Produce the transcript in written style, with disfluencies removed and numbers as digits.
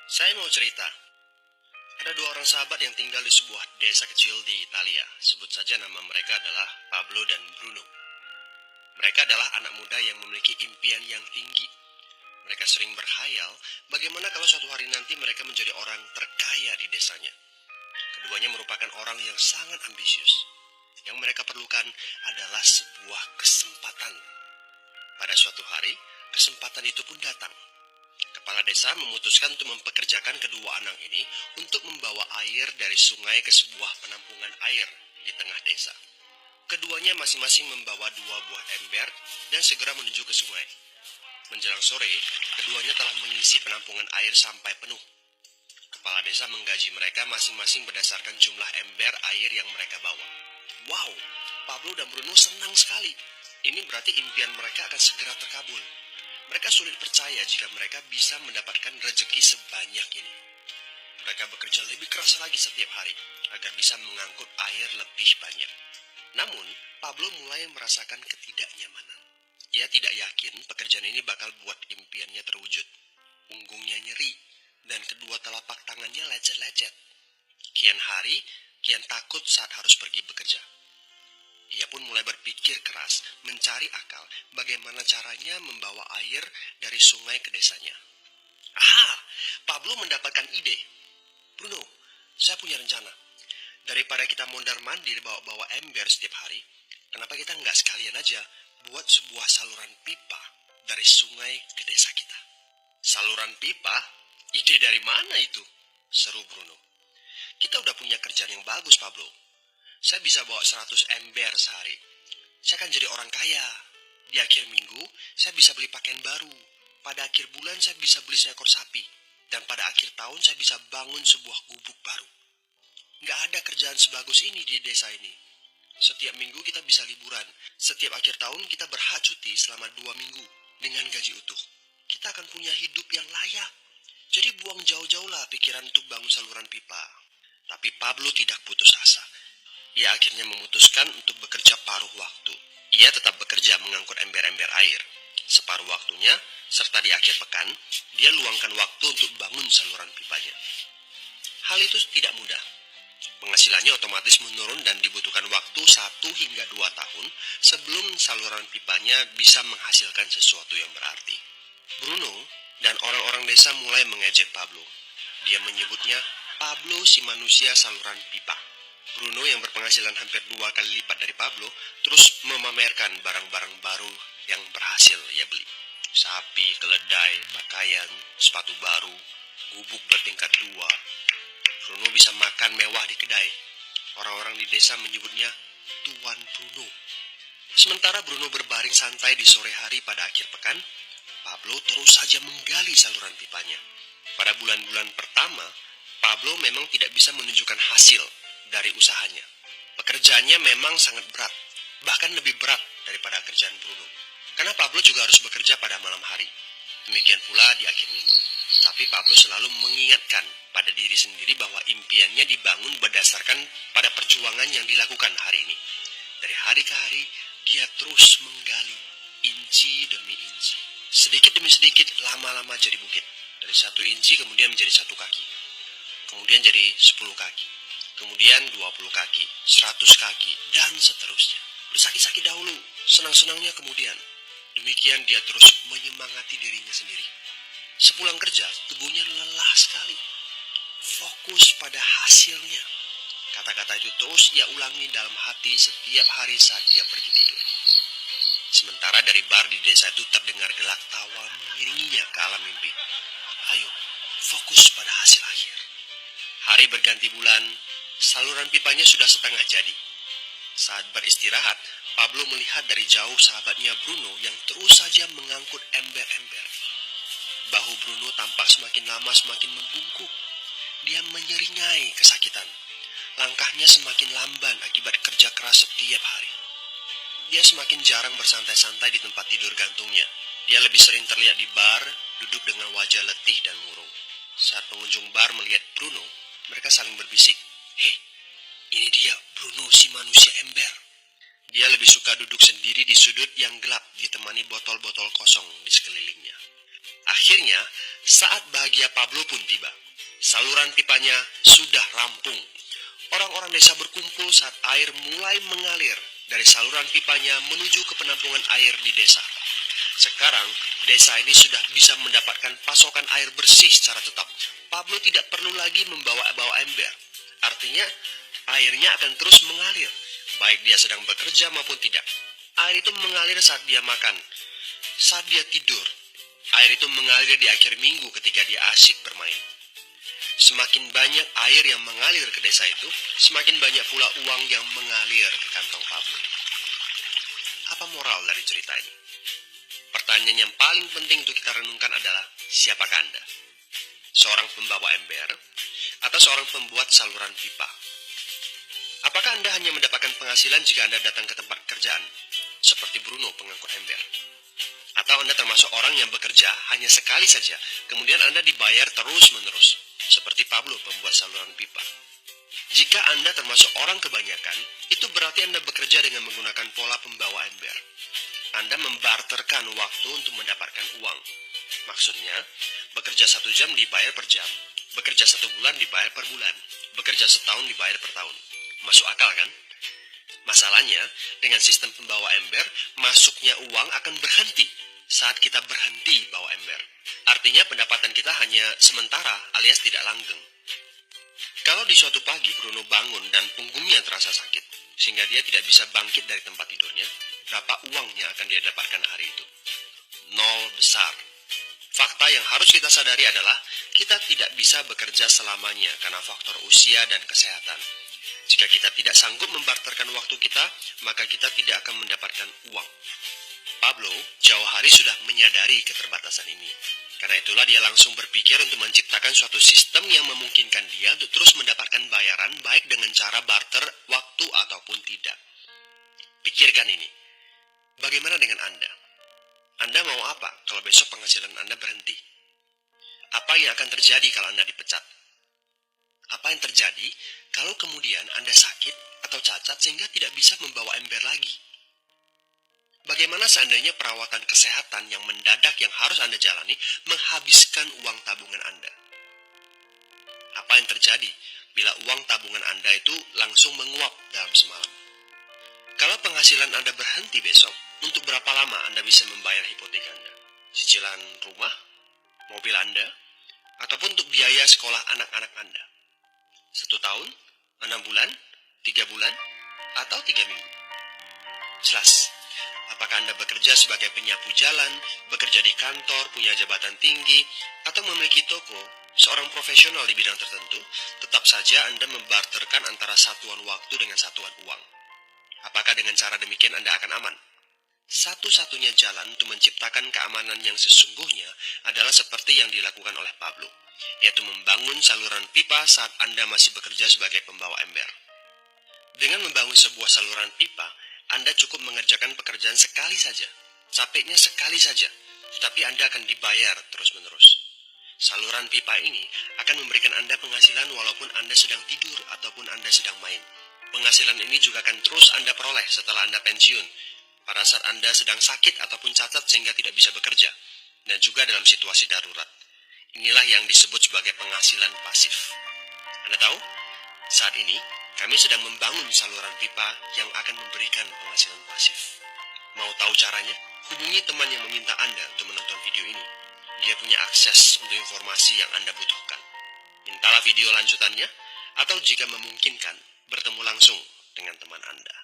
Saya mau cerita. Ada dua orang sahabat yang tinggal di sebuah desa kecil di Italia. Sebut saja nama mereka adalah Pablo dan Bruno. Mereka adalah anak muda yang memiliki impian yang tinggi. Mereka sering berhayal bagaimana kalau suatu hari nanti mereka menjadi orang terkaya di desanya. Keduanya merupakan orang yang sangat ambisius. Yang mereka perlukan adalah sebuah kesempatan. Pada suatu hari, kesempatan itu pun datang. Kepala desa memutuskan untuk mempekerjakan kedua anak ini untuk membawa air dari sungai ke sebuah penampungan air di tengah desa. Keduanya masing-masing membawa dua buah ember dan segera menuju ke sungai. Menjelang sore, keduanya telah mengisi penampungan air sampai penuh. Kepala desa menggaji mereka masing-masing berdasarkan jumlah ember air yang mereka bawa. Wow, Pablo dan Bruno senang sekali. Ini berarti impian mereka akan segera terkabul. Mereka sulit percaya jika mereka bisa mendapatkan rezeki sebanyak ini. Mereka bekerja lebih keras lagi setiap hari agar bisa mengangkut air lebih banyak. Namun, Pablo mulai merasakan ketidaknyamanan. Ia tidak yakin pekerjaan ini bakal buat impiannya terwujud. Punggungnya nyeri dan kedua telapak tangannya lecet-lecet. Kian hari, kian takut saat harus pergi bekerja. Ia pun mulai berpikir keras mencari akal bagaimana caranya membawa air dari sungai ke desanya. Aha, Pablo mendapatkan ide. Bruno, saya punya rencana. Daripada kita mondar-mandir bawa-bawa ember setiap hari, kenapa kita nggak sekalian aja buat sebuah saluran pipa dari sungai ke desa kita? Saluran pipa? Ide dari mana itu? Seru Bruno. Kita udah punya kerjaan yang bagus, Pablo. Saya bisa bawa 100 ember sehari. Saya akan jadi orang kaya. Di akhir minggu, saya bisa beli pakaian baru. Pada akhir bulan, saya bisa beli seekor sapi. Dan pada akhir tahun, saya bisa bangun sebuah gubuk baru. Nggak ada kerjaan sebagus ini di desa ini. Setiap minggu kita bisa liburan. Setiap akhir tahun, kita berhak cuti selama 2 minggu dengan gaji utuh. Kita akan punya hidup yang layak. Jadi buang jauh-jauh lah pikiran untuk bangun saluran pipa. Tapi Pablo tidak putus asa. Ia akhirnya memutuskan untuk bekerja paruh waktu. Ia tetap bekerja mengangkut ember-ember air. Separuh waktunya, serta di akhir pekan, dia luangkan waktu untuk bangun saluran pipanya. Hal itu tidak mudah. Penghasilannya otomatis menurun dan dibutuhkan waktu 1 hingga 2 tahun sebelum saluran pipanya bisa menghasilkan sesuatu yang berarti. Bruno dan orang-orang desa mulai mengejek Pablo. Dia menyebutnya Pablo si manusia saluran pipa. Bruno yang berpenghasilan hampir 2 kali lipat dari Pablo terus memamerkan barang-barang baru yang berhasil ia beli. Sapi, keledai, pakaian, sepatu baru, gubuk bertingkat 2. Bruno bisa makan mewah di kedai. Orang-orang di desa menyebutnya Tuan Bruno. Sementara Bruno berbaring santai di sore hari pada akhir pekan, Pablo terus saja menggali saluran pipanya. Pada bulan-bulan pertama, Pablo memang tidak bisa menunjukkan hasil dari usahanya. Pekerjaannya memang sangat berat, bahkan lebih berat daripada kerjaan Bruno. Karena Pablo juga harus bekerja pada malam hari. Demikian pula di akhir minggu. Tapi Pablo selalu mengingatkan pada diri sendiri bahwa impiannya dibangun berdasarkan pada perjuangan yang dilakukan hari ini. Dari hari ke hari, dia terus menggali, inci demi inci. Sedikit demi sedikit, lama-lama jadi bukit. Dari 1 inci kemudian menjadi 1 kaki. Kemudian jadi 10 kaki. Kemudian 20 kaki, 100 kaki, dan seterusnya. Bersakit-sakit dahulu, senang-senangnya kemudian. Demikian dia terus menyemangati dirinya sendiri. Sepulang kerja, tubuhnya lelah sekali. Fokus pada hasilnya. Kata-kata itu terus ia ulangi dalam hati setiap hari saat dia pergi tidur. Sementara dari bar di desa itu terdengar gelak tawa mengiringinya ke alam mimpi. Ayo, fokus pada hasil akhir. Hari berganti bulan, saluran pipanya sudah setengah jadi. Saat beristirahat, Pablo melihat dari jauh sahabatnya Bruno yang terus saja mengangkut ember-ember. Bahu Bruno tampak semakin lama semakin membungkuk. Dia menyeringai kesakitan. Langkahnya semakin lamban akibat kerja keras setiap hari. Dia semakin jarang bersantai-santai di tempat tidur gantungnya. Dia lebih sering terlihat di bar, duduk dengan wajah letih dan murung. Saat pengunjung bar melihat Bruno, mereka saling berbisik. Hei, ini dia Bruno si manusia ember. Dia lebih suka duduk sendiri di sudut yang gelap ditemani botol-botol kosong di sekelilingnya. Akhirnya, Saat bahagia Pablo pun tiba. Saluran pipanya sudah rampung. Orang-orang desa berkumpul saat air mulai mengalir dari saluran pipanya menuju ke penampungan air di desa. Sekarang, desa ini sudah bisa mendapatkan pasokan air bersih secara tetap. Pablo tidak perlu lagi membawa ember. Artinya, airnya akan terus mengalir, baik dia sedang bekerja maupun tidak. Air itu mengalir saat dia makan, saat dia tidur. Air itu mengalir di akhir minggu ketika dia asyik bermain. Semakin banyak air yang mengalir ke desa itu, semakin banyak pula uang yang mengalir ke kantong Pablo. Apa moral dari cerita ini? Pertanyaan yang paling penting untuk kita renungkan adalah, siapakah Anda? Seorang pembawa ember atau seorang pembuat saluran pipa? Apakah Anda hanya mendapatkan penghasilan jika Anda datang ke tempat kerjaan, seperti Bruno pengangkut ember? Atau Anda termasuk orang yang bekerja hanya sekali saja, kemudian Anda dibayar terus-menerus, seperti Pablo pembuat saluran pipa? Jika Anda termasuk orang kebanyakan, itu berarti Anda bekerja dengan menggunakan pola pembawa ember. Anda membarterkan waktu untuk mendapatkan uang. Maksudnya, bekerja 1 jam dibayar per jam, bekerja 1 bulan dibayar per bulan, bekerja setahun dibayar per tahun. Masuk akal kan? Masalahnya, dengan sistem pembawa ember, masuknya uang akan berhenti saat kita berhenti bawa ember. Artinya pendapatan kita hanya sementara alias tidak langgeng. Kalau di suatu pagi Bruno bangun dan punggungnya terasa sakit, sehingga dia tidak bisa bangkit dari tempat tidurnya, berapa uang yang akan dia dapatkan hari itu? 0 besar. Fakta yang harus kita sadari adalah kita tidak bisa bekerja selamanya karena faktor usia dan kesehatan. Jika kita tidak sanggup membarterkan waktu kita, maka kita tidak akan mendapatkan uang. Pablo jauh hari sudah menyadari keterbatasan ini. Karena itulah dia langsung berpikir untuk menciptakan suatu sistem yang memungkinkan dia untuk terus mendapatkan bayaran baik dengan cara barter waktu ataupun tidak. Pikirkan ini. Bagaimana dengan Anda? Anda mau apa kalau besok penghasilan Anda berhenti? Apa yang akan terjadi kalau Anda dipecat? Apa yang terjadi kalau kemudian Anda sakit atau cacat sehingga tidak bisa membawa ember lagi? Bagaimana seandainya perawatan kesehatan yang mendadak yang harus Anda jalani menghabiskan uang tabungan Anda? Apa yang terjadi bila uang tabungan Anda itu langsung menguap dalam semalam? Kalau penghasilan Anda berhenti besok, untuk berapa lama Anda bisa membayar hipotek Anda? Cicilan rumah, mobil Anda, ataupun untuk biaya sekolah anak-anak Anda? 1 tahun, 6 bulan, 3 bulan, atau 3 minggu? Jelas. Apakah Anda bekerja sebagai penyapu jalan, bekerja di kantor, punya jabatan tinggi, atau memiliki toko, seorang profesional di bidang tertentu, tetap saja Anda membarterkan antara satuan waktu dengan satuan uang. Apakah dengan cara demikian Anda akan aman? Satu-satunya jalan untuk menciptakan keamanan yang sesungguhnya adalah seperti yang dilakukan oleh Pablo, yaitu membangun saluran pipa saat Anda masih bekerja sebagai pembawa ember. Dengan membangun sebuah saluran pipa, Anda cukup mengerjakan pekerjaan sekali saja, capeknya sekali saja, tetapi Anda akan dibayar terus-menerus. Saluran pipa ini akan memberikan Anda penghasilan walaupun Anda sedang tidur ataupun Anda sedang main. Penghasilan ini juga akan terus Anda peroleh setelah Anda pensiun, pada saat Anda sedang sakit ataupun cacat sehingga tidak bisa bekerja, dan juga dalam situasi darurat. Inilah yang disebut sebagai penghasilan pasif. Anda tahu, saat ini kami sedang membangun saluran pipa yang akan memberikan penghasilan pasif. Mau tahu caranya? Hubungi teman yang meminta Anda untuk menonton video ini. Dia punya akses untuk informasi yang Anda butuhkan. Mintalah video lanjutannya, atau jika memungkinkan, bertemu langsung dengan teman Anda.